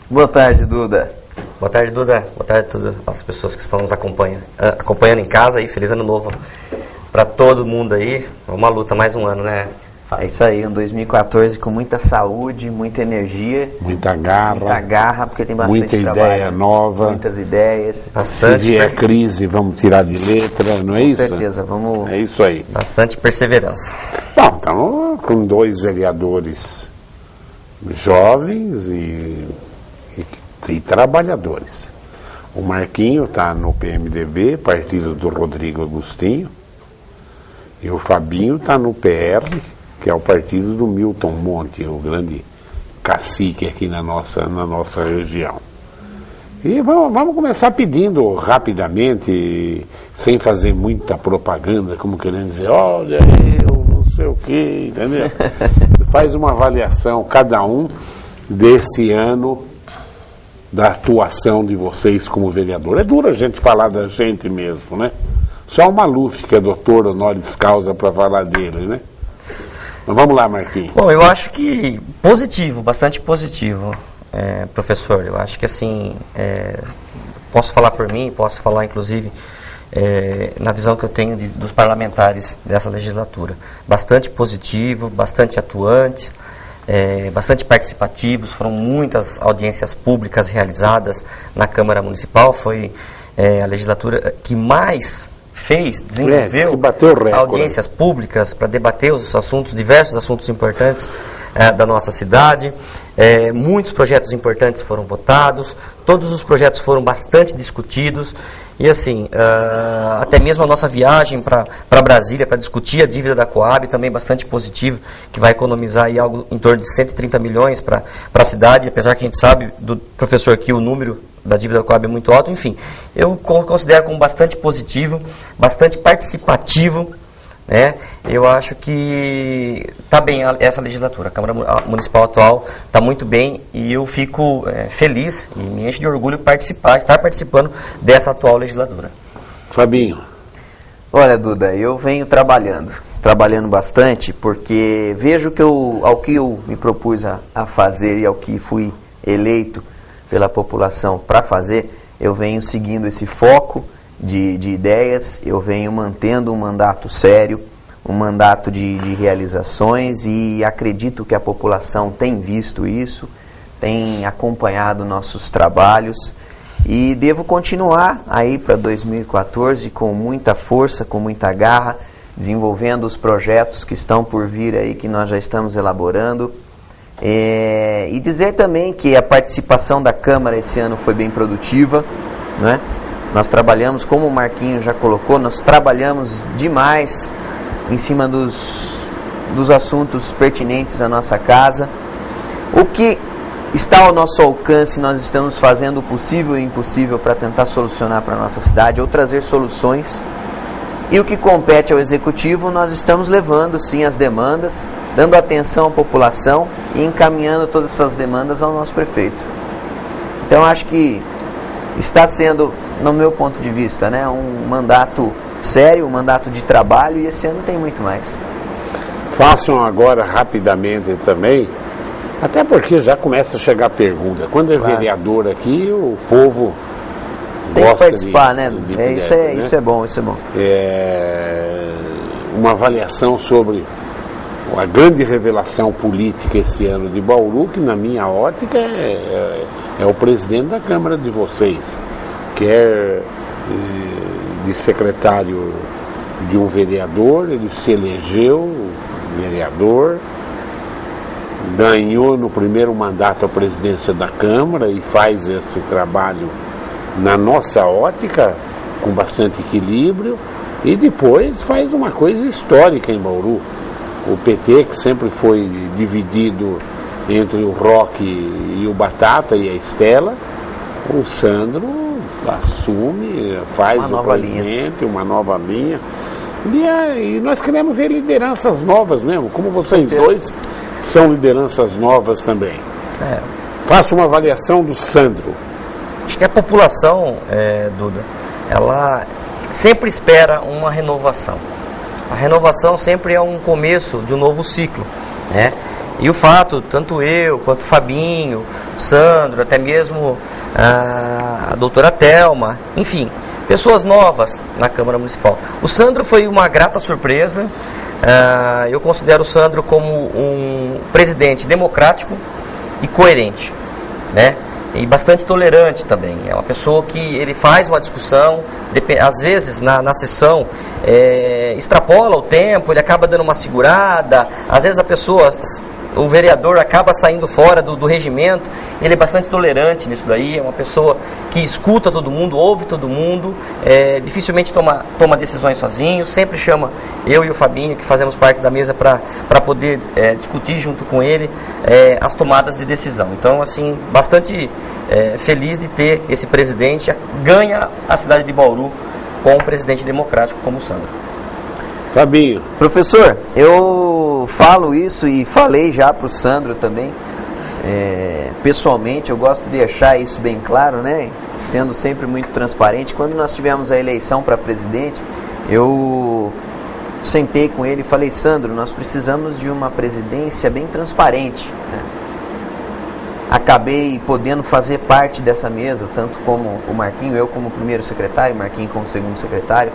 Boa tarde, Duda. Boa tarde, Duda. Boa tarde a todas as pessoas que estão nos acompanhando em casa aí. Feliz ano novo para todo mundo aí. Uma luta, mais um ano, né? É isso aí, um 2014 com muita saúde, muita energia. Muita garra, porque tem bastante muita trabalho. Ideia nova. Muitas ideias. Se vier crise, vamos tirar de letra, não é isso? Com certeza, vamos... É isso aí. Bastante perseverança. Bom, estamos com 2 vereadores jovens e trabalhadores. O Marquinho está no PMDB, partido do Rodrigo Agostinho, e o Fabinho está no PR, que é o partido do Milton Monte, o grande cacique aqui na nossa região. E vamos começar pedindo rapidamente, sem fazer muita propaganda, como querendo dizer, olha, eu não sei o quê, entendeu? Faz uma avaliação, cada um, desse ano, da atuação de vocês como vereador. É duro a gente falar da gente mesmo, né? Só o Maluf, que é doutor honoris causa, para falar dele, né? Mas vamos lá, Marquinhos. Bom, eu acho que positivo, bastante positivo, professor. Eu acho que assim, posso falar por mim, posso falar inclusive na visão que eu tenho dos parlamentares dessa legislatura. Bastante positivo, bastante atuante. Bastante participativos, foram muitas audiências públicas realizadas na Câmara Municipal, foi a legislatura que mais desenvolveu audiências públicas para debater os assuntos, diversos assuntos importantes da nossa cidade. Muitos projetos importantes foram votados, todos os projetos foram bastante discutidos. E assim, até mesmo a nossa viagem para Brasília para discutir a dívida da Coab, também bastante positivo, que vai economizar aí algo em torno de 130 milhões para a cidade, apesar que a gente sabe, do professor aqui, o número da dívida da Coab é muito alto. Enfim, eu considero como bastante positivo, bastante participativo, né? Eu acho que está bem essa legislatura. A Câmara Municipal atual está muito bem e eu fico feliz e me enche de orgulho estar participando dessa atual legislatura. Fabinho. Olha, Duda, eu venho trabalhando bastante, porque vejo que ao que eu me propus a fazer e ao que fui eleito pela população para fazer, eu venho seguindo esse foco de ideias, eu venho mantendo um mandato sério, um mandato de realizações, e acredito que a população tem visto isso, tem acompanhado nossos trabalhos, e devo continuar aí para 2014 com muita força, com muita garra, desenvolvendo os projetos que estão por vir aí, que nós já estamos elaborando. E dizer também que a participação da Câmara esse ano foi bem produtiva, né? Nós trabalhamos, como o Marquinhos já colocou, nós trabalhamos demais em cima dos assuntos pertinentes à nossa casa. O que está ao nosso alcance, nós estamos fazendo o possível e o impossível para tentar solucionar para a nossa cidade ou trazer soluções. E o que compete ao Executivo, nós estamos levando sim as demandas, dando atenção à população e encaminhando todas essas demandas ao nosso prefeito. Então acho que está sendo, no meu ponto de vista, né, um mandato sério, um mandato de trabalho, e esse ano tem muito mais. Façam agora rapidamente também, até porque já começa a chegar pergunta. Quando é vereador aqui, o povo tem gosta que participar, né? Isso é bom, isso é bom. Uma avaliação sobre a grande revelação política esse ano de Bauru, que na minha ótica é o presidente da Câmara de vocês, que é de secretário de um vereador, ele se elegeu vereador, ganhou no primeiro mandato a presidência da Câmara e faz esse trabalho, na nossa ótica, com bastante equilíbrio, e depois faz uma coisa histórica em Bauru. O PT, que sempre foi dividido entre o Roque e o Batata e a Estela, o Sandro assume, faz o presidente, uma nova linha. E nós queremos ver lideranças novas mesmo, como vocês dois são lideranças novas também. Faça uma avaliação do Sandro. Acho que a população, Duda, ela sempre espera uma renovação. A renovação sempre é um começo de um novo ciclo, né? E o fato, tanto eu, quanto o Fabinho, o Sandro, até mesmo a doutora Thelma, enfim, pessoas novas na Câmara Municipal. O Sandro foi uma grata surpresa. Eu considero o Sandro como um presidente democrático e coerente, né? E bastante tolerante também. É uma pessoa que ele faz uma discussão, às vezes na sessão extrapola o tempo, ele acaba dando uma segurada, às vezes o vereador acaba saindo fora do regimento. Ele é bastante tolerante nisso daí, é uma pessoa que escuta todo mundo, ouve todo mundo, dificilmente toma decisões sozinho, sempre chama eu e o Fabinho, que fazemos parte da mesa, para poder discutir junto com ele as tomadas de decisão. Então, assim, bastante feliz de ter esse presidente. Ganha a cidade de Bauru com um presidente democrático como o Sandro. Fabinho. Professor, eu falo isso e falei já para o Sandro também. Pessoalmente, eu gosto de deixar isso bem claro, né? Sendo sempre muito transparente. Quando nós tivemos a eleição para presidente, eu sentei com ele e falei: Sandro, nós precisamos de uma presidência bem transparente, né? Acabei podendo fazer parte dessa mesa, tanto como o Marquinho, eu como primeiro secretário, o Marquinho como segundo secretário,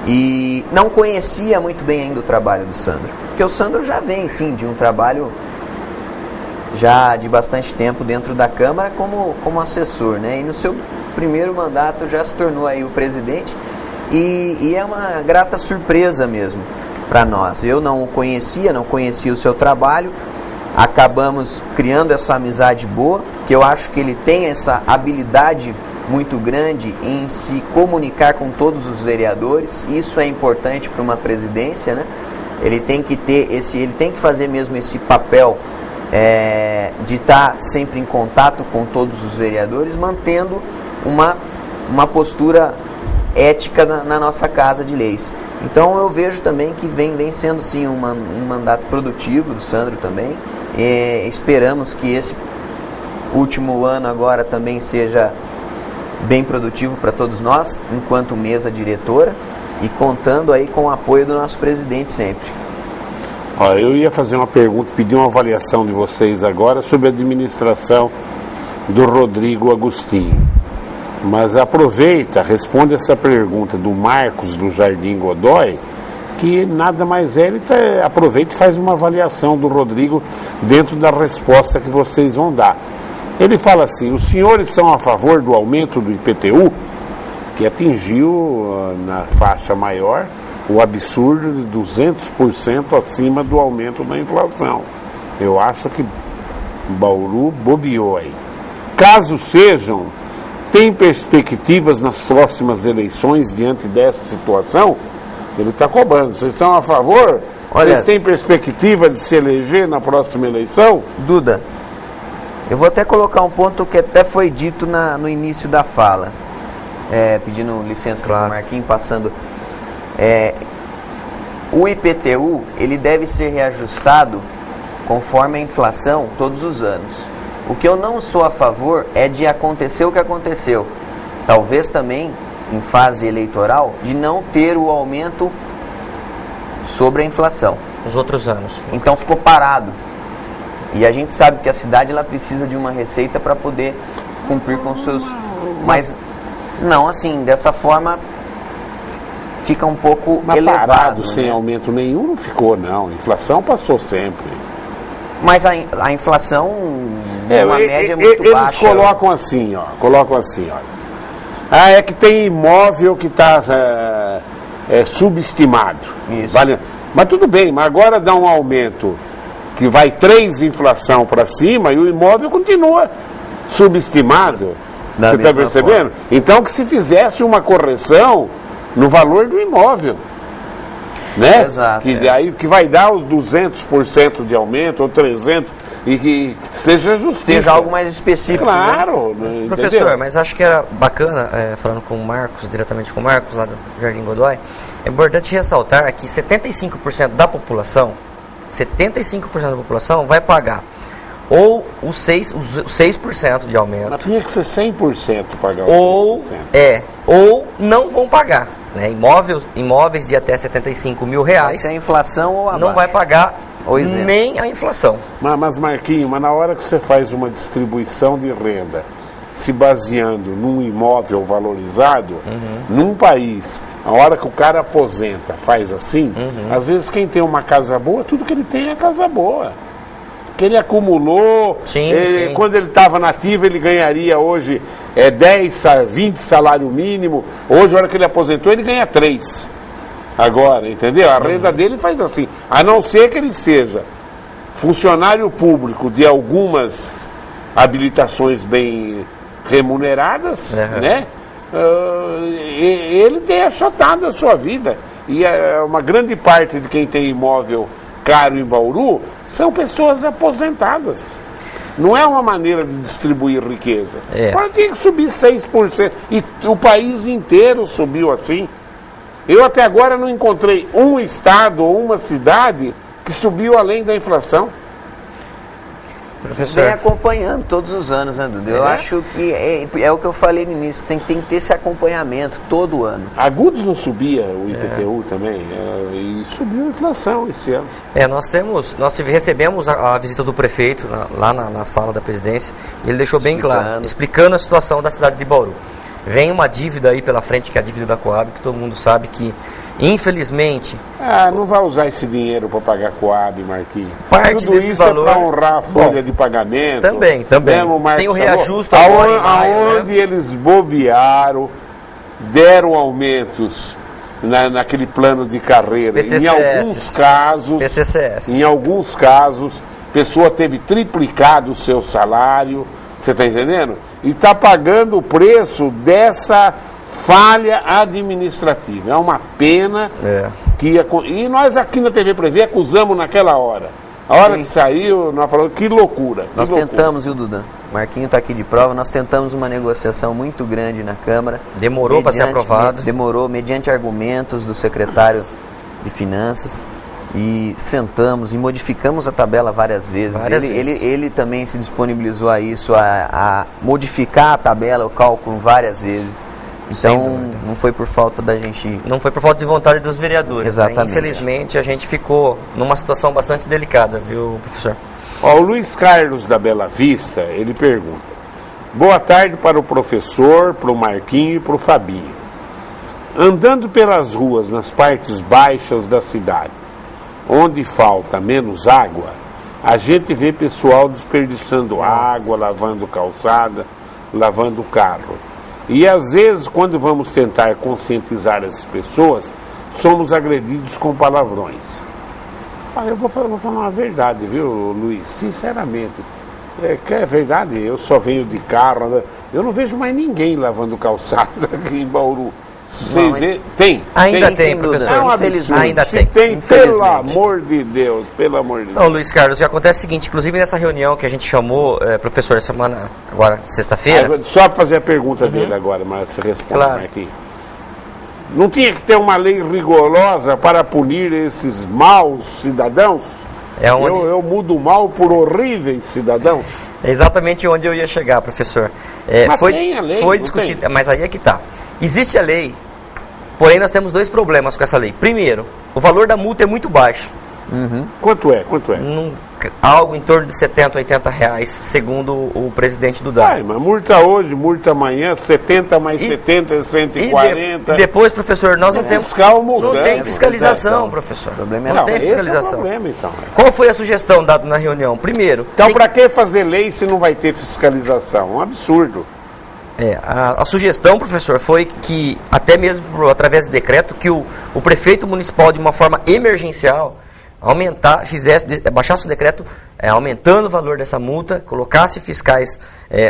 e não conhecia muito bem ainda o trabalho do Sandro, porque o Sandro já vem, sim, de um trabalho já de bastante tempo dentro da Câmara como assessor, né? E no seu primeiro mandato já se tornou aí o presidente, e é uma grata surpresa mesmo para nós. Eu não o conhecia, não conhecia o seu trabalho. Acabamos criando essa amizade boa, que eu acho que ele tem essa habilidade muito grande em se comunicar com todos os vereadores. Isso é importante para uma presidência, né? Ele tem que fazer mesmo esse papel de estar sempre em contato com todos os vereadores, mantendo uma postura ética na nossa Casa de Leis. Então eu vejo também que vem sendo sim um mandato produtivo do Sandro também. Esperamos que esse último ano agora também seja bem produtivo para todos nós, enquanto mesa diretora, e contando aí com o apoio do nosso presidente sempre. Eu ia fazer uma pergunta, pedir uma avaliação de vocês agora sobre a administração do Rodrigo Agostinho. Mas responde essa pergunta do Marcos do Jardim Godoy, que nada mais ele aproveita e faz uma avaliação do Rodrigo dentro da resposta que vocês vão dar. Ele fala assim: os senhores são a favor do aumento do IPTU, que atingiu na faixa maior o absurdo de 200% acima do aumento da inflação. Eu acho que Bauru bobeou aí. Caso sejam, tem perspectivas nas próximas eleições diante dessa situação? Ele está cobrando. Vocês estão a favor? Olha, vocês têm perspectiva de se eleger na próxima eleição? Duda, eu vou até colocar um ponto que até foi dito no início da fala, pedindo licença para o Marquinhos, passando. O IPTU, ele deve ser reajustado conforme a inflação todos os anos. O que eu não sou a favor é de acontecer o que aconteceu. Talvez também, em fase eleitoral, de não ter o aumento sobre a inflação. Os outros anos. Então ficou parado. E a gente sabe que a cidade ela precisa de uma receita para poder cumprir com seus... Mas não assim, dessa forma fica um pouco elevado. Parado, né? Sem aumento nenhum não ficou, não. A inflação passou sempre. Mas a inflação é uma média muito baixa. Eles colocam assim, é que tem imóvel que está subestimado. Isso. Vale? Mas tudo bem, mas agora dá um aumento que vai 3 inflação para cima e o imóvel continua subestimado. Você está percebendo? Forma. Então que se fizesse uma correção no valor do imóvel, né? Exato. Que vai dar os 200% de aumento ou 300% e que seja justiça. Seja algo mais específico. Claro. Né? Professor, entendeu? Mas acho que era bacana, falando com o Marcos, diretamente com o Marcos, lá do Jardim Godoy, é importante ressaltar que 75% da população vai pagar ou os 6% de aumento. Mas tinha que ser 100% pagar ou não vão pagar. né, imóveis de até 75 mil Vai reais, ser a inflação ou abaixo? não vai pagar Ou isento. nem a inflação. Mas Marquinho, na hora que você faz uma distribuição de renda se baseando num imóvel valorizado, num país, a hora que o cara aposenta faz assim, às vezes quem tem uma casa boa, tudo que ele tem é casa boa. Que ele acumulou, Sim, sim. quando ele estava nativo ele ganharia hoje 10, 20 salário mínimo, hoje a hora que ele aposentou ele ganha 3. Agora, entendeu? A renda dele faz assim, a não ser que ele seja funcionário público de algumas habilitações bem remuneradas, né? Ele tem achatado a sua vida. E uma grande parte de quem tem imóvel caro em Bauru são pessoas aposentadas. Não é uma maneira de distribuir riqueza. Agora tinha que subir 6%. E o país inteiro subiu assim. Eu até agora não encontrei um estado ou uma cidade que subiu além da inflação. Vem acompanhando todos os anos, né, Dudu? Eu acho que é o que eu falei no início, tem que ter esse acompanhamento todo ano. A Gudes não subia o IPTU também, e subiu a inflação esse ano. Nós recebemos a visita do prefeito lá na sala da presidência, e ele deixou bem claro, explicando a situação da cidade de Bauru. Vem uma dívida aí pela frente, que é a dívida da Coab, que todo mundo sabe que, infelizmente... não vai usar esse dinheiro para pagar Coab, Marquinhos. Parte Tudo desse isso valor... é para honrar a folha de pagamento. Também. Tem o reajuste agora em maio, aonde eles bobearam, deram aumentos naquele plano de carreira. PCCS, Em alguns casos, a pessoa teve triplicado o seu salário, você está entendendo? E está pagando o preço dessa falha administrativa. É uma pena que e nós aqui na TV Prevê acusamos naquela hora. A hora que saiu, nós falamos, que loucura. Nós tentamos, viu, Duda? Marquinho está aqui de prova, nós tentamos uma negociação muito grande na Câmara. Demorou para ser aprovado. Demorou, mediante argumentos do secretário de Finanças. E sentamos e modificamos a tabela várias vezes. Ele também se disponibilizou a isso, a modificar a tabela, o cálculo várias vezes. Então, não foi por falta da gente... Não foi por falta de vontade dos vereadores. Exatamente. Né? Infelizmente, a gente ficou numa situação bastante delicada, viu, professor? O Luiz Carlos da Bela Vista, ele pergunta: boa tarde para o professor, para o Marquinho e para o Fabinho. Andando pelas ruas nas partes baixas da cidade, onde falta menos água, a gente vê pessoal desperdiçando água, lavando calçada, lavando carro. E às vezes, quando vamos tentar conscientizar as pessoas, somos agredidos com palavrões. Eu vou falar uma verdade, viu, Luiz? Sinceramente, é verdade, eu só venho de carro, eu não vejo mais ninguém lavando calçada aqui em Bauru. Ainda tem, professor. É um absurdo. Ainda tem, pelo amor de Deus, pelo amor de Deus. Não, Luiz Carlos, o que acontece é o seguinte, inclusive nessa reunião que a gente chamou, professor, semana, agora, sexta-feira... Só para fazer a pergunta dele agora, mas você responde, claro. Marquinhos. Não tinha que ter uma lei rigorosa para punir esses maus cidadãos? Eu mudo mal por horríveis cidadãos? É exatamente onde eu ia chegar, professor. Mas tem a lei, foi discutido, mas aí é que está. Existe a lei, porém nós temos dois problemas com essa lei. Primeiro, o valor da multa é muito baixo. Quanto é? Algo em torno de 70, 80 reais, segundo o presidente do DAE. Mas multa hoje, multa amanhã, 70 mais 70 é 140. E depois, professor, nós não temos... Não tem fiscalização, professor. Não tem fiscalização. Esse é o problema, então. Qual foi a sugestão dada na reunião? Primeiro... Então, para que fazer lei se não vai ter fiscalização? Um absurdo. A sugestão, professor, foi que, até mesmo através de decreto, que o prefeito municipal, de uma forma emergencial, baixasse o decreto aumentando o valor dessa multa, colocasse fiscais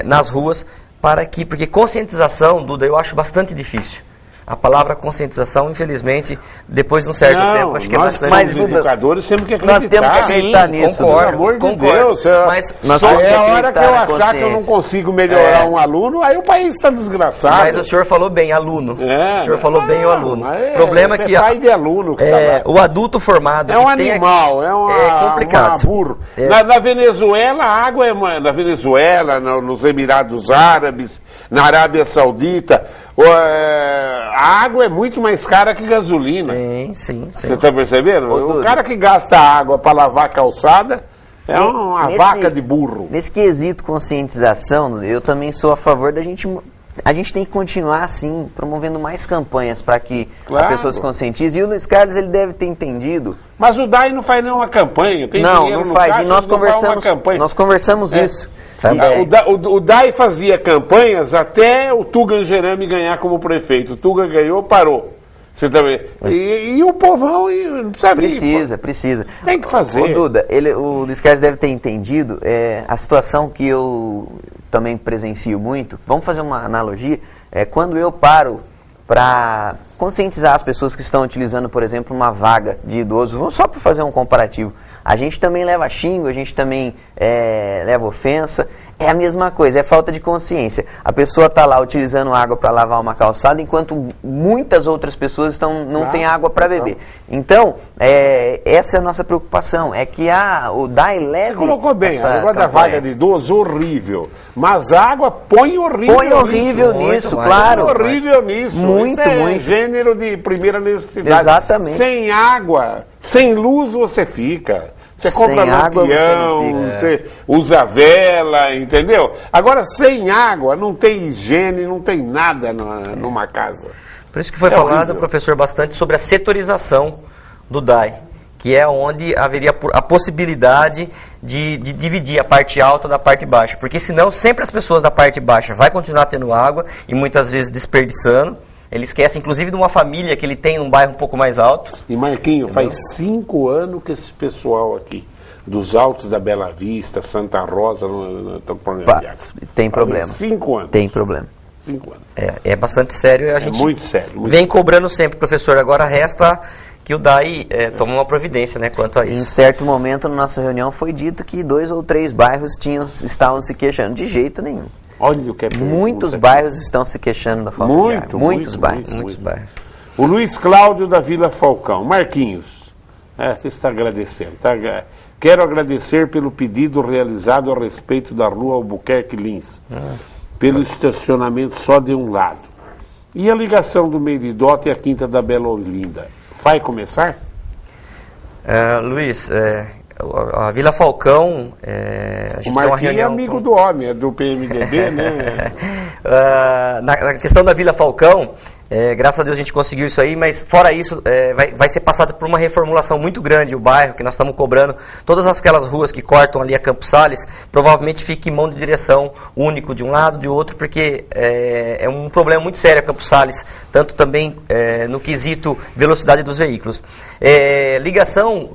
nas ruas, porque conscientização, Duda, eu acho bastante difícil. A palavra conscientização, infelizmente, depois de um certo tempo, acho que é bastante... Mas os educadores temos que acreditar. Nós temos que acreditar nisso. Pelo amor de Deus. Mas a hora que eu achar que eu não consigo melhorar um aluno, aí o país está desgraçado. Mas o senhor falou bem, aluno. O senhor falou bem o aluno. O problema é que... pai de aluno que tá lá. O adulto formado... É um animal, é complicado. Burro. Na Venezuela, a água é... Na Venezuela, nos Emirados Árabes, na Arábia Saudita... A água é muito mais cara que gasolina. Sim. Você está percebendo? Ô, o cara que gasta água para lavar a calçada é uma vaca de burro. Nesse quesito conscientização, eu também sou a favor da gente... A gente tem que continuar, assim, promovendo mais campanhas para que as pessoas se conscientizem. E o Luiz Carlos, ele deve ter entendido. Mas o DAI não faz nenhuma campanha. Tem dinheiro não no faz. caixa, E nós não faz uma conversamos, campanha. nós conversamos isso. O DAI fazia campanhas até o Tugan Gerami ganhar como prefeito. O Tugan ganhou, parou. Você também. E o povão não precisa vir. Precisa. Tem que fazer. Ô, Duda, o Luiz Carlos deve ter entendido a situação que eu também presencio muito. Vamos fazer uma analogia. Quando eu paro para conscientizar as pessoas que estão utilizando, por exemplo, uma vaga de idoso, só para fazer um comparativo, a gente também leva xingo, a gente também leva ofensa. É a mesma coisa, é falta de consciência. A pessoa está lá utilizando água para lavar uma calçada, enquanto muitas outras pessoas não têm água para beber. Então, essa é a nossa preocupação, é que o DAI leve... Você colocou bem, o negócio da vaga de idoso, horrível. Mas a água põe horrível nisso, claro. Põe horrível nisso. Muito. Gênero de primeira necessidade. Exatamente. Sem água, sem luz você fica. Você compra lampião, você usa vela, entendeu? Agora, sem água, não tem higiene, não tem nada numa casa. Por isso que foi falado, professor, bastante sobre a setorização do DAI, que é onde haveria a possibilidade de dividir a parte alta da parte baixa. Porque senão, sempre as pessoas da parte baixa vão continuar tendo água e muitas vezes desperdiçando. Ele esquece, inclusive, de uma família que ele tem num bairro um pouco mais alto. E, Marquinho, faz 5 anos que esse pessoal aqui, dos altos da Bela Vista, Santa Rosa, não estão com problema de água. Tem problema. 5 anos. Tem problema. 5 anos. É bastante sério. A gente muito sério. Vem cobrando sempre, professor. Agora resta que o DAI tome uma providência, né, quanto a isso. Em certo momento, na nossa reunião, foi dito que 2 ou 3 bairros estavam se queixando. De jeito nenhum. Olha o que é muitos bairros estão se queixando da falta de água. Muitos bairros. O Luiz Cláudio da Vila Falcão. Marquinhos, você está agradecendo. Quero agradecer pelo pedido realizado a respeito da rua Albuquerque Lins, pelo estacionamento só de um lado. E a ligação do Meridota e a Quinta da Bela Olinda. Vai começar? Luiz, a Vila Falcão, a gente o Marquinhos tem uma reunião... é amigo do homem, é do PMDB, né? Na questão da Vila Falcão, graças a Deus a gente conseguiu isso aí, mas fora isso, vai ser passado por uma reformulação muito grande o bairro, que nós estamos cobrando. Todas aquelas ruas que cortam ali a Campos Sales, provavelmente fique em mão de direção único de um lado, de outro, porque é um problema muito sério a Campos Sales, tanto também no quesito velocidade dos veículos. Ligação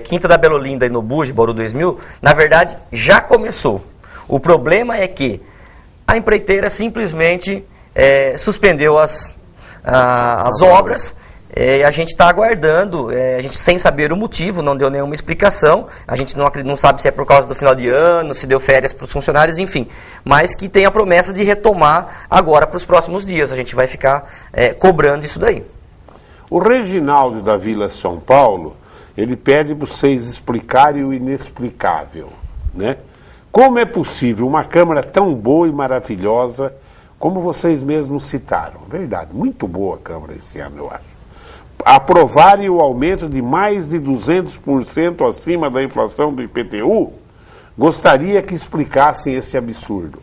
Quinta da Bela Olinda e Nobuge, Bauru 2000, na verdade já começou. O problema é que a empreiteira simplesmente suspendeu as obras. A gente está aguardando, a gente sem saber o motivo, não deu nenhuma explicação, a gente não sabe se é por causa do final de ano, se deu férias para os funcionários, enfim, mas que tem a promessa de retomar agora para os próximos dias, a gente vai ficar cobrando isso daí. O Reginaldo da Vila São Paulo, ele pede para vocês explicarem o inexplicável, né? Como é possível uma Câmara tão boa e maravilhosa, como vocês mesmos citaram, verdade, muito boa a Câmara esse ano, eu acho, aprovarem o aumento de mais de 200% acima da inflação do IPTU? Gostaria que explicassem esse absurdo.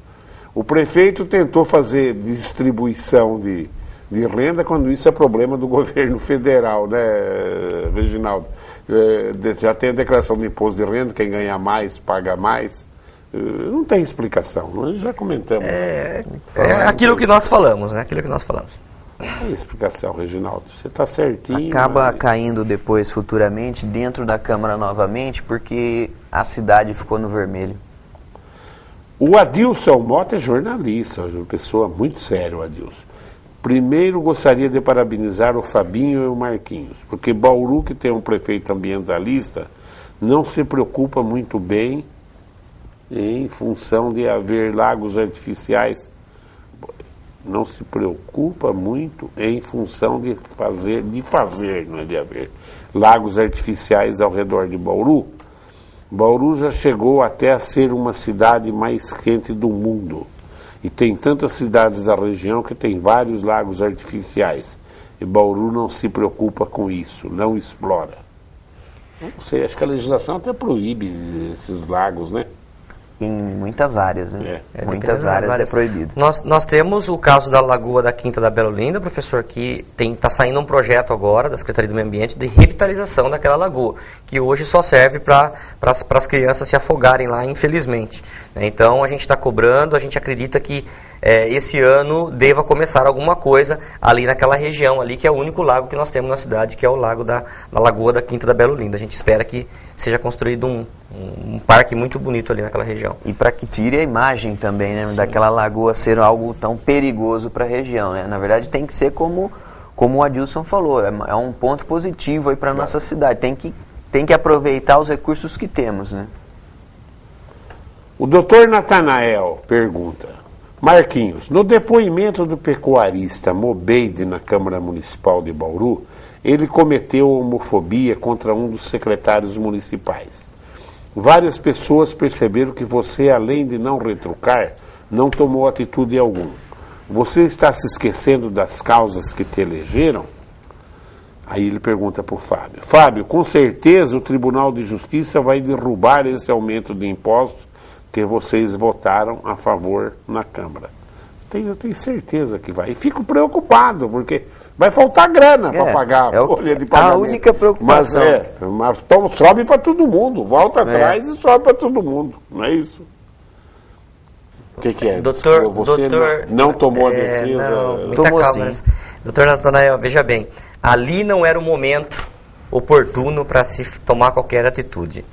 O prefeito tentou fazer distribuição de renda, quando isso é problema do governo federal, né, Reginaldo? Já tem a declaração de imposto de renda, quem ganha mais, paga mais. Não tem explicação, nós já comentamos. Aquilo que nós falamos, né? Aquilo que nós falamos. Não tem explicação, Reginaldo. Você está certinho. Acaba caindo depois, futuramente, dentro da Câmara novamente, porque a cidade ficou no vermelho. O Adilson Mota é jornalista, uma pessoa muito séria, o Adilson. Primeiro, gostaria de parabenizar o Fabinho e o Marquinhos, porque Bauru, que tem um prefeito ambientalista, não se preocupa muito bem em função de haver lagos artificiais. Não se preocupa muito em função de fazer, não é de haver, lagos artificiais ao redor de Bauru. Bauru já chegou até a ser uma cidade mais quente do mundo. E tem tantas cidades da região que tem vários lagos artificiais. E Bauru não se preocupa com isso, não explora. Não sei, acho que a legislação até proíbe esses lagos, né? Em muitas áreas, né? Muitas áreas é proibido. Nós temos o caso da Lagoa da Quinta da Bela Olinda, professor, que está saindo um projeto agora da Secretaria do Meio Ambiente de revitalização daquela lagoa, que hoje só serve para as crianças se afogarem lá, infelizmente. Então a gente está cobrando, a gente acredita que esse ano deva começar alguma coisa ali naquela região ali, que é o único lago que nós temos na cidade, que é o lago da Lagoa da Quinta da Bela Olinda. A gente espera que seja construído um parque muito bonito ali naquela região. E para que tire a imagem também, né, daquela lagoa ser algo tão perigoso para a região, né? Na verdade tem que ser como o Adilson falou, é um ponto positivo aí para a nossa cidade. Tem que aproveitar os recursos que temos, né? O doutor Natanael pergunta: Marquinhos, no depoimento do pecuarista Mobeide na Câmara Municipal de Bauru, ele cometeu homofobia contra um dos secretários municipais. Várias pessoas perceberam que você, além de não retrucar, não tomou atitude alguma. Você está se esquecendo das causas que te elegeram? Aí ele pergunta para o Fábio: Fábio, com certeza o Tribunal de Justiça vai derrubar esse aumento de impostos que vocês votaram a favor na Câmara. Eu tenho certeza que vai. E fico preocupado, porque vai faltar grana para pagar a folha de pagamento. A única preocupação. Mas sobe para todo mundo, volta atrás e sobe para todo mundo. Não é isso? O que é? Você não tomou a defesa? Não, muita calma. Doutor Natanael, veja bem, ali não era o momento oportuno para se tomar qualquer atitude.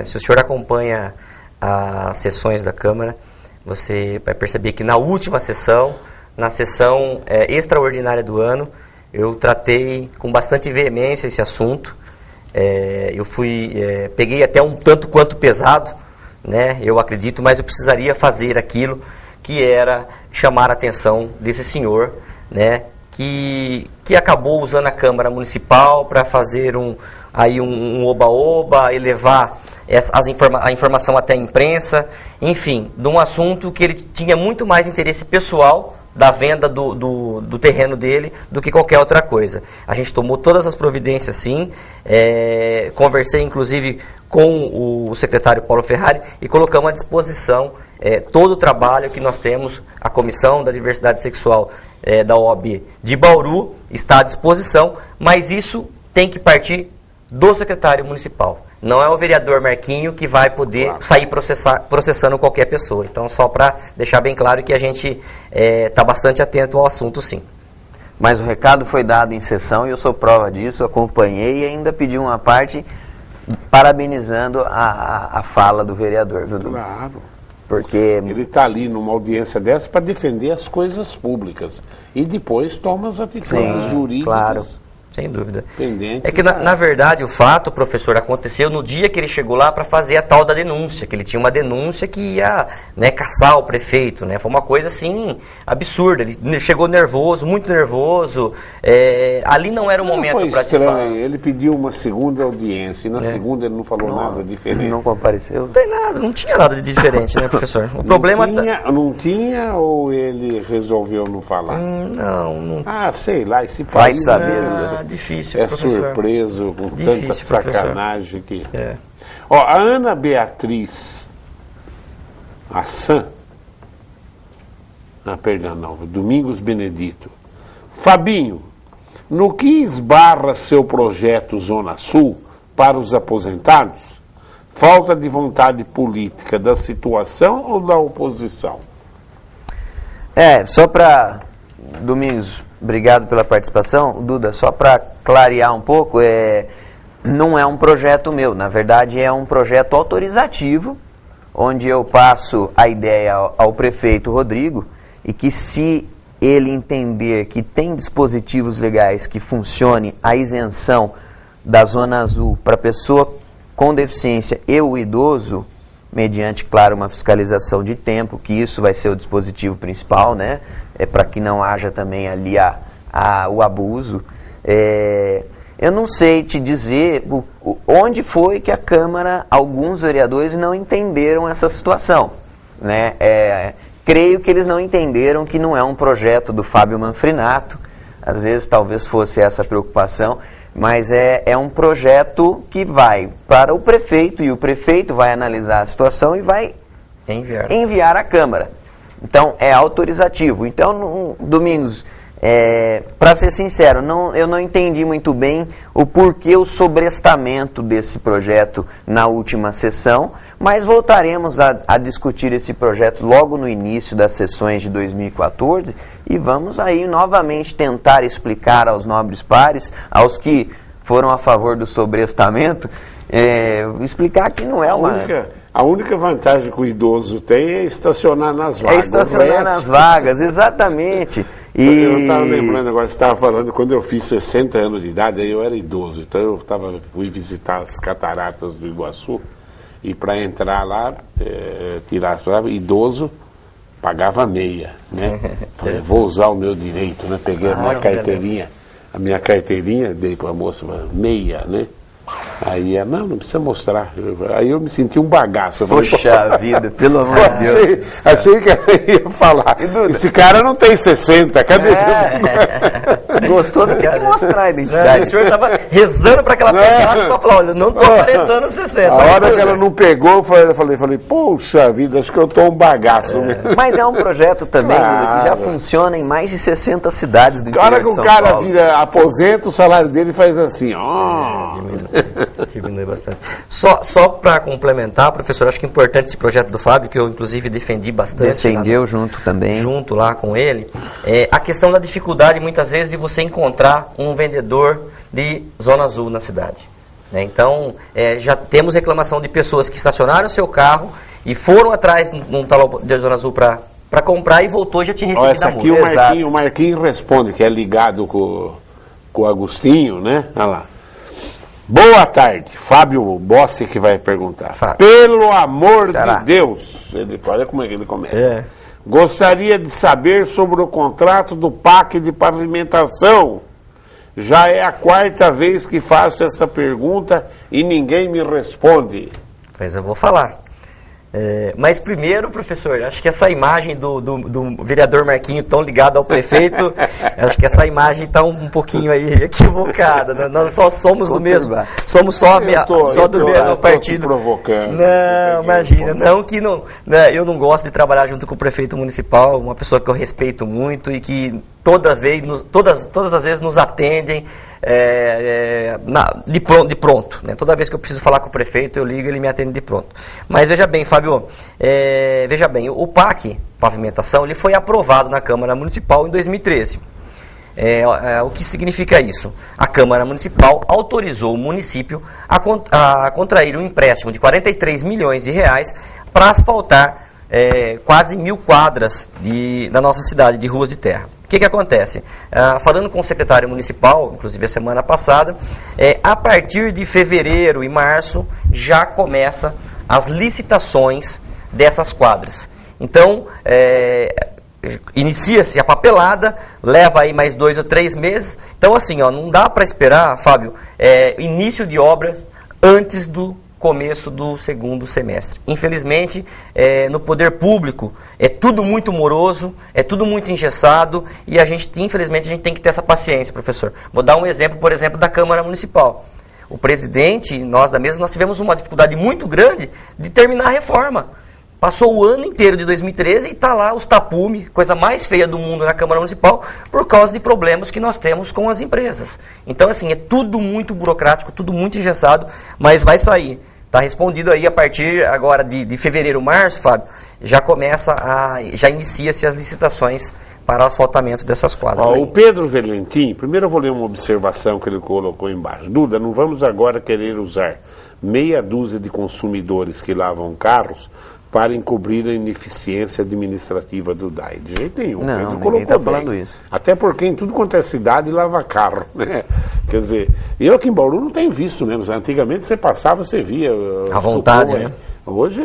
Se o senhor acompanha as sessões da Câmara, você vai perceber que na última sessão, na sessão extraordinária do ano, eu tratei com bastante veemência esse assunto. Peguei até um tanto quanto pesado, né, eu acredito, mas eu precisaria fazer aquilo que era chamar a atenção desse senhor, né, que acabou usando a Câmara Municipal para fazer um oba-oba, elevar a informação até a imprensa, enfim, de um assunto que ele tinha muito mais interesse pessoal da venda do terreno dele do que qualquer outra coisa. A gente tomou todas as providências, sim, conversei inclusive com o secretário Paulo Ferrari e colocamos à disposição todo o trabalho que nós temos. A Comissão da Diversidade Sexual da OAB de Bauru está à disposição, mas isso tem que partir do secretário municipal. Não é o vereador Marquinho que vai poder sair processando qualquer pessoa. Então, só para deixar bem claro que a gente está bastante atento ao assunto, sim. Mas o recado foi dado em sessão e eu sou prova disso, acompanhei e ainda pedi uma parte parabenizando a fala do vereador. Claro. Porque ele está ali numa audiência dessa para defender as coisas públicas e depois toma as atitudes jurídicas. Claro. Sem dúvida. Pendente. É que, na verdade, o fato, professor, aconteceu no dia que ele chegou lá para fazer a tal da denúncia, que ele tinha uma denúncia que ia, né, caçar o prefeito, né? Foi uma coisa, assim, absurda. Ele chegou nervoso, muito nervoso. Ali não era o momento para te falar. Ele pediu uma segunda audiência e na segunda ele não falou nada diferente. Não compareceu? Não tem nada, não tinha nada de diferente, né, professor? O problema... Não tinha ou ele resolveu não falar? Não. Ah, sei lá, esse país... Vai saber, difícil, professor. Surpreso com tanta sacanagem que... Ó, a Ana Beatriz Assan, Domingos Benedito. Fabinho, no que esbarra seu projeto Zona Sul para os aposentados? Falta de vontade política da situação ou da oposição? Só para... Domingos, obrigado pela participação. Duda, só para clarear um pouco, não é um projeto meu, na verdade é um projeto autorizativo, onde eu passo a ideia ao prefeito Rodrigo, e que se ele entender que tem dispositivos legais que funcione a isenção da Zona Azul para pessoa com deficiência e o idoso, mediante, claro, uma fiscalização de tempo, que isso vai ser o dispositivo principal, né? Para que não haja também ali o abuso. Eu não sei te dizer onde foi que a Câmara, alguns vereadores não entenderam essa situação, né? creio que eles não entenderam que não é um projeto do Fábio Manfrinato, às vezes talvez fosse essa a preocupação, mas é um projeto que vai para o prefeito, e o prefeito vai analisar a situação e vai enviar à Câmara. Então, é autorizativo. Então, Domingos, para ser sincero, eu não entendi muito bem o porquê o sobrestamento desse projeto na última sessão, mas voltaremos a discutir esse projeto logo no início das sessões de 2014 e vamos aí novamente tentar explicar aos nobres pares, aos que foram a favor do sobrestamento, explicar que não é uma... A única vantagem que o idoso tem é estacionar nas vagas. É estacionar nas vagas, exatamente. Eu estava lembrando agora, você estava falando, quando eu fiz 60 anos de idade, aí eu era idoso, então eu fui visitar as cataratas do Iguaçu, e para entrar lá, tirar as palavras, idoso, pagava meia, né? Falei, vou usar o meu direito, né? Peguei a minha carteirinha, dei para a moça, meia, né? Aí ela, não precisa mostrar. Aí eu me senti um bagaço. Poxa vida, pelo amor de Deus. Achei que ela ia falar. Esse cara não tem 60, cadê? Gostoso, tem que mostrar a identidade. O senhor estava rezando para que ela pegasse para falar, olha, eu não estou completando 60. A hora que ela não pegou, eu falei, poxa vida, acho que eu estou um bagaço. Mas é um projeto também, que já funciona em mais de 60 cidades do interior de São Paulo. A hora que o cara vira aposenta, o salário dele faz assim, diminui bastante. Só para complementar, professor, acho que é importante esse projeto do Fábio, que eu inclusive defendi bastante. Defendeu junto também. Junto lá com ele. A questão da dificuldade, muitas vezes, de você encontrar um vendedor de Zona Azul na cidade. Então, já temos reclamação de pessoas que estacionaram seu carro e foram atrás num talão de Zona Azul para comprar e voltou e já tinha recebido essa aqui o Marquinho responde, que é ligado com o Agostinho, né? Olha lá. Boa tarde, Fábio Bossi que vai perguntar. Fábio. Pelo amor de Deus, olha como é que ele começa. Gostaria de saber sobre o contrato do PAC de pavimentação. Já é a 4ª vez que faço essa pergunta e ninguém me responde. Pois eu vou falar. Mas primeiro, professor, acho que essa imagem do vereador Marquinho tão ligado ao prefeito, acho que essa imagem está um pouquinho aí equivocada. Nós só somos do mesmo, somos só do mesmo partido. Provocando. Não, imagina, eu não gosto de trabalhar junto com o prefeito municipal, uma pessoa que eu respeito muito e que todas as vezes nos atendem de pronto, né? Toda vez que eu preciso falar com o prefeito, eu ligo e ele me atende de pronto. Mas veja bem, Fábio, o PAC, pavimentação, ele foi aprovado na Câmara Municipal em 2013. O que significa isso? A Câmara Municipal autorizou o município a contrair um empréstimo de 43 milhões de reais para asfaltar quase 1.000 quadras da nossa cidade de ruas de terra. O que acontece? Falando com o secretário municipal, inclusive a semana passada, a partir de fevereiro e março já começa as licitações dessas quadras. Então, inicia-se a papelada, leva aí mais 2 ou 3 meses. Então, assim, não dá para esperar, Fábio, início de obra antes do começo do segundo semestre. Infelizmente, no poder público, é tudo muito moroso, é tudo muito engessado e infelizmente, a gente tem que ter essa paciência, professor. Vou dar um exemplo, por exemplo, da Câmara Municipal. O presidente, nós da mesa, nós tivemos uma dificuldade muito grande de terminar a reforma. Passou o ano inteiro de 2013 e está lá os tapumes, coisa mais feia do mundo na Câmara Municipal, por causa de problemas que nós temos com as empresas. Então, assim, é tudo muito burocrático, tudo muito engessado, mas vai sair. Está respondido aí a partir agora de fevereiro, março, Fábio, já inicia-se as licitações para o asfaltamento dessas quadras. O Pedro Valentim, primeiro eu vou ler uma observação que ele colocou embaixo. Duda, não vamos agora querer usar meia dúzia de consumidores que lavam carros para encobrir a ineficiência administrativa do DAI. De jeito nenhum. Não, ninguém está falando isso. Até porque em tudo quanto é cidade lava carro. Né? Quer dizer, eu aqui em Bauru não tenho visto mesmo. Antigamente você passava, você via. À vontade, né? Hoje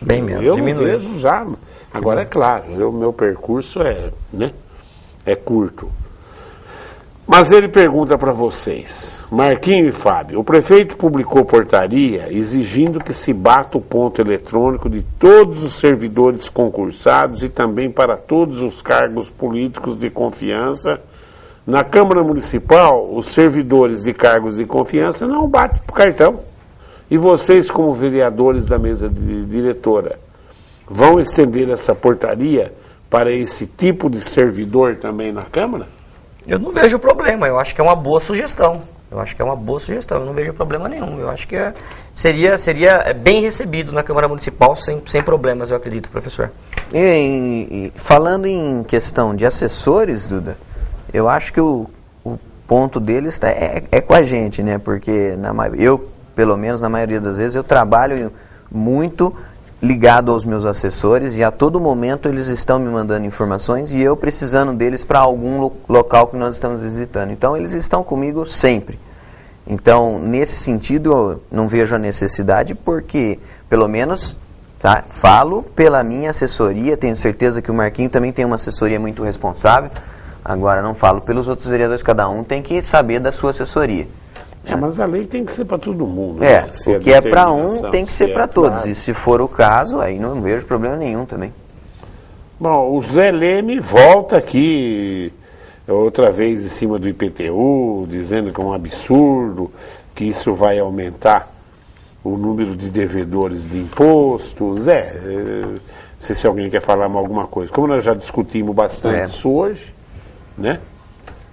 bem menos, eu não vejo já. Agora é claro, o meu percurso é curto. Mas ele pergunta para vocês, Marquinho e Fábio, o prefeito publicou portaria exigindo que se bata o ponto eletrônico de todos os servidores concursados e também para todos os cargos políticos de confiança. Na Câmara Municipal, os servidores de cargos de confiança não batem por cartão. E vocês, como vereadores da mesa diretora, vão estender essa portaria para esse tipo de servidor também na Câmara? Eu não vejo problema, eu acho que é uma boa sugestão. Eu não vejo problema nenhum. Eu acho que seria bem recebido na Câmara Municipal sem problemas, eu acredito, professor. Falando em questão de assessores, Duda, eu acho que o ponto deles é com a gente, né? Porque eu, pelo menos na maioria das vezes, eu trabalho muito ligado aos meus assessores e a todo momento eles estão me mandando informações e eu precisando deles para algum local que nós estamos visitando. Então eles estão comigo sempre. Então, nesse sentido, eu não vejo a necessidade porque, pelo menos, falo pela minha assessoria, tenho certeza que o Marquinho também tem uma assessoria muito responsável. Agora, não falo pelos outros vereadores, cada um tem que saber da sua assessoria. Mas a lei tem que ser para todo mundo. O que é para um tem que ser para todos. E se for o caso, aí não vejo problema nenhum também. Bom, o Zé Leme volta aqui outra vez em cima do IPTU, dizendo que é um absurdo, que isso vai aumentar o número de devedores de imposto. Zé, não sei se alguém quer falar alguma coisa. Como nós já discutimos bastante isso hoje, né?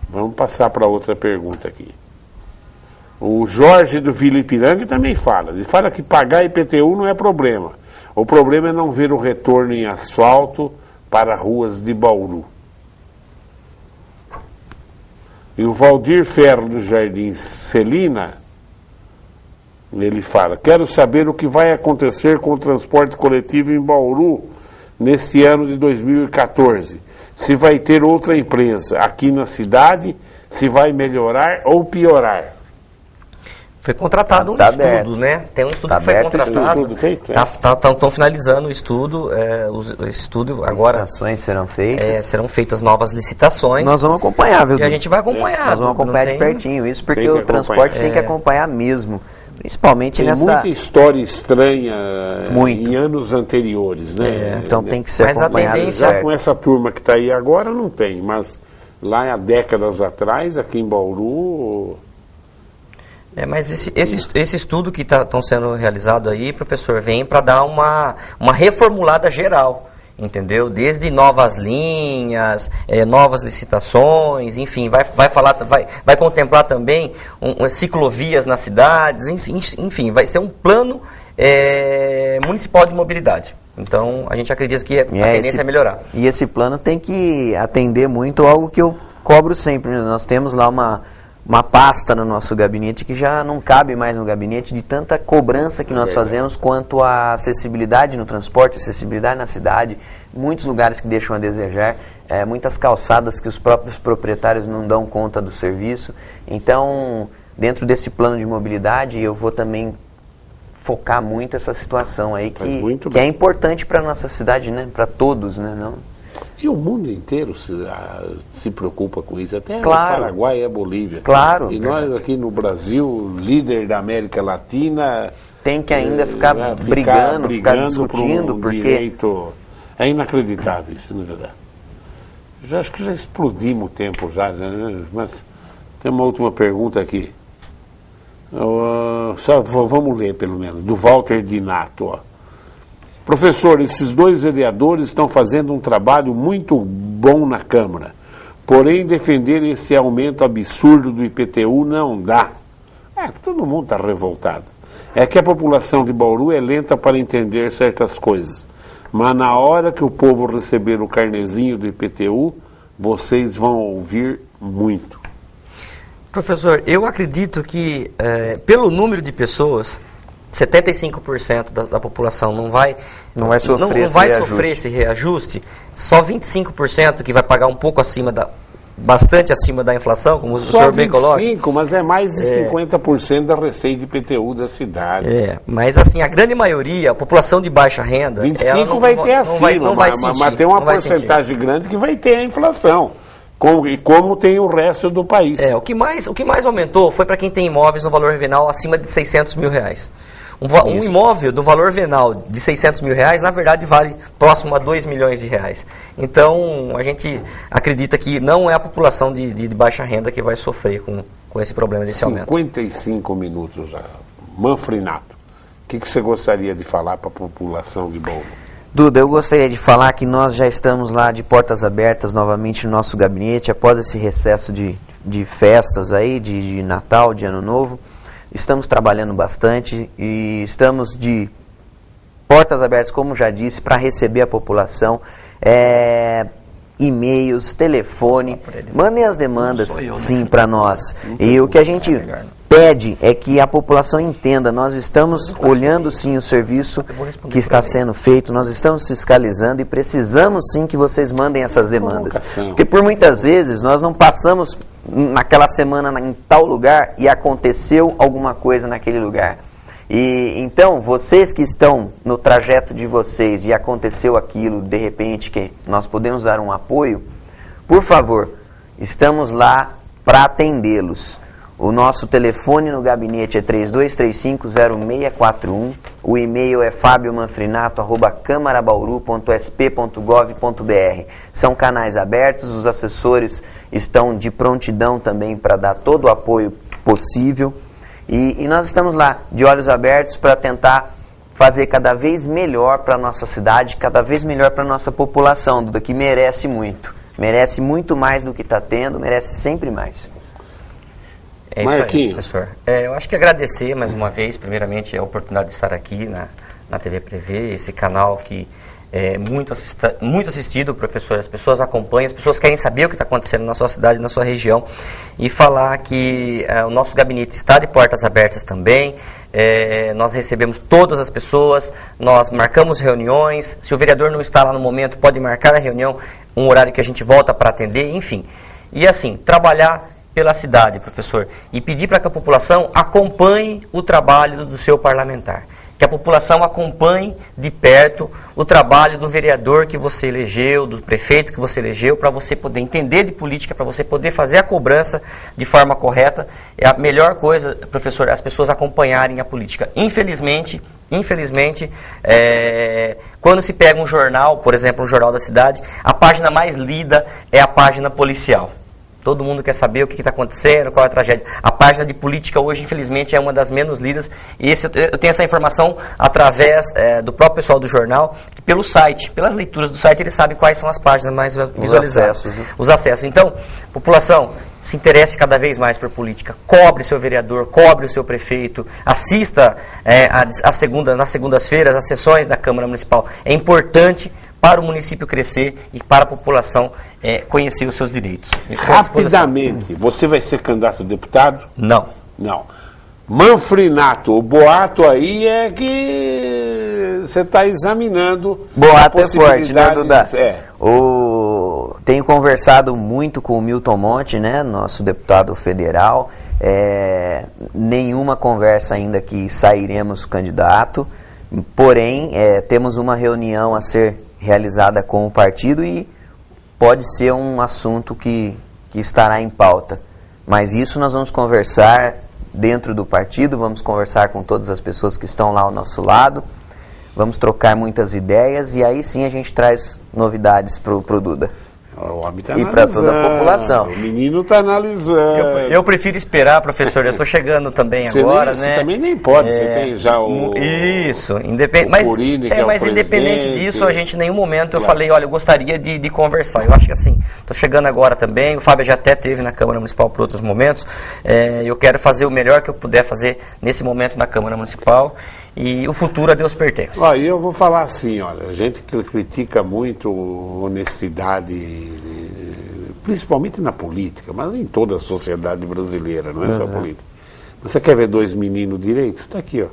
Vamos passar para outra pergunta aqui. O Jorge do Vila Ipiranga também fala. Ele fala que pagar IPTU não é problema. O problema é não ver o retorno em asfalto para ruas de Bauru. E o Valdir Ferro do Jardim Celina, ele fala, quero saber o que vai acontecer com o transporte coletivo em Bauru neste ano de 2014. Se vai ter outra empresa aqui na cidade, se vai melhorar ou piorar. Foi contratado um estudo, né? Tem um estudo que foi contratado. Estudo feito, Estão finalizando o estudo. Esse estudo agora. Licitações serão feitas. Serão feitas novas licitações. Nós vamos acompanhar, viu? E a gente vai acompanhar. Nós vamos acompanhar de pertinho isso, porque o transporte tem que acompanhar mesmo. Principalmente tem nessa. Muita história estranha em anos anteriores, né? Então tem que ser acompanhado. Já com essa turma que está aí agora não tem, mas lá há décadas atrás, aqui em Bauru. Mas esse estudo que estão sendo realizado aí, professor, vem para dar uma reformulada geral, entendeu? Desde novas linhas, novas licitações, enfim, vai contemplar também ciclovias nas cidades, enfim, vai ser um plano municipal de mobilidade. Então, a gente acredita que a tendência é melhorar. E esse plano tem que atender muito algo que eu cobro sempre, né? Nós temos lá uma pasta no nosso gabinete que já não cabe mais no gabinete de tanta cobrança que nós fazemos quanto à acessibilidade no transporte, acessibilidade na cidade, muitos lugares que deixam a desejar, muitas calçadas que os próprios proprietários não dão conta do serviço. Então, dentro desse plano de mobilidade, eu vou também focar muito essa situação aí que é importante para a nossa cidade, né? Para todos, né? Não... E o mundo inteiro se preocupa com isso, até o Paraguai e a Bolívia. Claro. E nós aqui no Brasil, líder da América Latina... Tem que ainda ficar brigando, ficar discutindo, porque... direito... É inacreditável isso, na verdade. Acho que já explodimos o tempo já, né? Mas tem uma última pergunta aqui. Só vamos ler, pelo menos, do Walter Dinato, ó. Professor, esses dois vereadores estão fazendo um trabalho muito bom na Câmara. Porém, defender esse aumento absurdo do IPTU não dá. Todo mundo está revoltado. É que a população de Bauru é lenta para entender certas coisas. Mas na hora que o povo receber o carnezinho do IPTU, vocês vão ouvir muito. Professor, eu acredito que, pelo número de pessoas... 75% da população não vai sofrer esse reajuste, só 25% que vai pagar um pouco bastante acima da inflação, como o senhor bem coloca. 25%, mas é mais de 50% da receita de IPTU da cidade. Mas assim, a grande maioria, a população de baixa renda... 25% vai ter acima, mas tem uma porcentagem grande que vai ter a inflação. como tem o resto do país. O que mais aumentou foi para quem tem imóveis no valor venal acima de 600 mil reais. Um imóvel do valor venal de 600 mil reais, na verdade, vale próximo a 2 milhões de reais. Então, a gente acredita que não é a população de baixa renda que vai sofrer com esse problema desse aumento. 55 minutos já. Manfrinato, o que você gostaria de falar para a população de Bauru? Duda, eu gostaria de falar que nós já estamos lá de portas abertas novamente no nosso gabinete, após esse recesso de festas aí, de Natal, de Ano Novo. Estamos trabalhando bastante e estamos de portas abertas, como já disse, para receber a população, e-mails, telefone, mandem as demandas, sim, para nós. E o que a gente pede é que a população entenda, nós estamos olhando sim o serviço que está sendo feito, nós estamos fiscalizando e precisamos sim que vocês mandem essas demandas. Porque por muitas vezes nós não passamos naquela semana em tal lugar e aconteceu alguma coisa naquele lugar. E então, vocês que estão no trajeto de vocês e aconteceu aquilo, de repente, que nós podemos dar um apoio, por favor, estamos lá para atendê-los. O nosso telefone no gabinete é 3235-0641, o e-mail é fabiomanfrinato@camarabauru.sp.gov.br. São canais abertos, os assessores estão de prontidão também para dar todo o apoio possível. E nós estamos lá, de olhos abertos, para tentar fazer cada vez melhor para a nossa cidade, cada vez melhor para a nossa população, Duda, que merece muito. Merece muito mais do que está tendo, merece sempre mais. É isso aí, professor. Eu acho que agradecer mais uma vez, primeiramente, a oportunidade de estar aqui na TV Prevê, esse canal que é muito assistido, professor. As pessoas acompanham, as pessoas querem saber o que está acontecendo na sua cidade, na sua região, e falar que o nosso gabinete está de portas abertas também. Nós recebemos todas as pessoas, nós marcamos reuniões. Se o vereador não está lá no momento, pode marcar a reunião, um horário que a gente volta para atender, enfim. E assim, trabalhar pela cidade, professor, e pedir para que a população acompanhe o trabalho do seu parlamentar. Que a população acompanhe de perto o trabalho do vereador que você elegeu, do prefeito que você elegeu, para você poder entender de política, para você poder fazer a cobrança de forma correta. É a melhor coisa, professor, as pessoas acompanharem a política. Infelizmente, quando se pega um jornal, por exemplo, um jornal da cidade, a página mais lida é a página policial. Todo mundo quer saber o que está acontecendo, qual é a tragédia. A página de política hoje, infelizmente, é uma das menos lidas. E eu tenho essa informação através do próprio pessoal do jornal, e pelo site. Pelas leituras do site, eles sabem quais são as páginas mais visualizadas. Os acessos. Então, população, se interesse cada vez mais por política. Cobre seu vereador, cobre o seu prefeito. Assista nas segundas-feiras as sessões da Câmara Municipal. É importante para o município crescer e para a população conhecer os seus direitos. Rapidamente, você vai ser candidato a deputado? Não. Manfrinato, o boato aí é que você está examinando. Boato é forte, né, Duda? Tenho conversado muito com o Milton Monte, né, nosso deputado federal. Nenhuma conversa ainda que sairemos candidato, porém temos uma reunião a ser realizada com o partido e pode ser um assunto que estará em pauta. Mas isso nós vamos conversar dentro do partido, vamos conversar com todas as pessoas que estão lá ao nosso lado, vamos trocar muitas ideias e aí sim a gente traz novidades para o Duda. O homem tá e para toda a população. O menino está analisando. Eu prefiro esperar, professor. Eu estou chegando também agora, né? Você também nem pode, você tem já o... Isso, mas independente disso, a gente em nenhum momento eu falei, olha, eu gostaria de conversar. Eu acho que assim, estou chegando agora também, o Fábio já até esteve na Câmara Municipal por outros momentos, eu quero fazer o melhor que eu puder fazer nesse momento na Câmara Municipal. E o futuro a Deus pertence. Eu vou falar assim, olha, a gente que critica muito honestidade, principalmente na política, mas em toda a sociedade brasileira, não é só política. Você quer ver dois meninos direito? Está aqui, ó.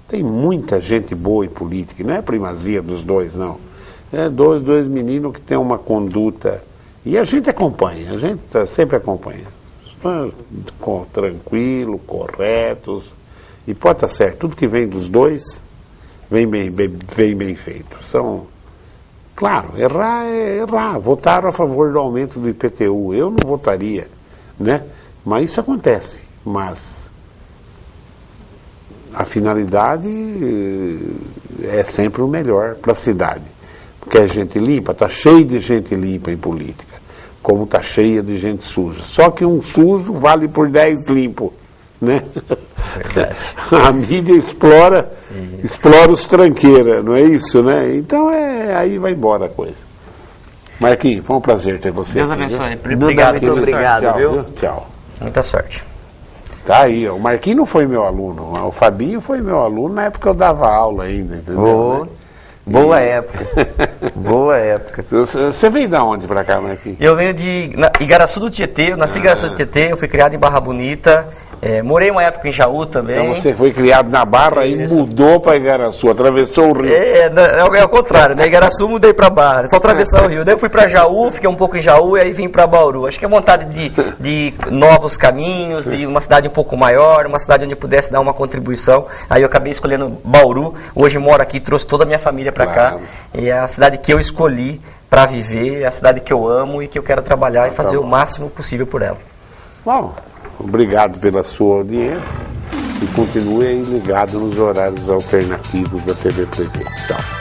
Tem muita gente boa em política, não é primazia dos dois, não. É dois meninos que têm uma conduta, e a gente acompanha, a gente sempre acompanha. Tranquilo, corretos. E pode estar certo, tudo que vem dos dois vem bem feito. Claro, errar é errar. Votaram a favor do aumento do IPTU. Eu não votaria, né? Mas isso acontece. Mas a finalidade é sempre o melhor para a cidade. Porque é gente limpa, está cheio de gente limpa em política, como está cheia de gente suja. Só que um sujo vale por 10 limpos, né? Verdade. A mídia explora os tranqueiras, não é isso, né? Então aí vai embora a coisa. Marquinhos, foi um prazer ter você. Deus aqui, abençoe. viu? Obrigado. Muito obrigado, Tchau, viu? Tchau. Muita sorte. Tá aí, ó. O Marquinhos não foi meu aluno, o Fabinho foi meu aluno na época que eu dava aula ainda, entendeu? Oh, né? boa época. Boa época. Você veio da onde pra cá, Marquinhos? Eu venho de Igaraçu do Tietê, eu nasci em Igaraçu do Tietê, eu fui criado em Barra Bonita, morei uma época em Jaú também. Então você foi criado na Barra e mudou para Igaraçu, atravessou o rio. É o contrário, né? Igaraçu mudei pra Barra, só atravessar o rio. Daí eu fui pra Jaú, fiquei um pouco em Jaú e aí vim pra Bauru. Acho que é vontade de novos caminhos, de uma cidade um pouco maior, uma cidade onde eu pudesse dar uma contribuição. Aí eu acabei escolhendo Bauru, hoje moro aqui, trouxe toda a minha família pra cá. E é a cidade que eu escolhi pra viver, é a cidade que eu amo e que eu quero trabalhar e fazer o máximo possível por ela. Bom, obrigado pela sua audiência e continue aí ligado nos horários alternativos da TV Prevê. Tchau.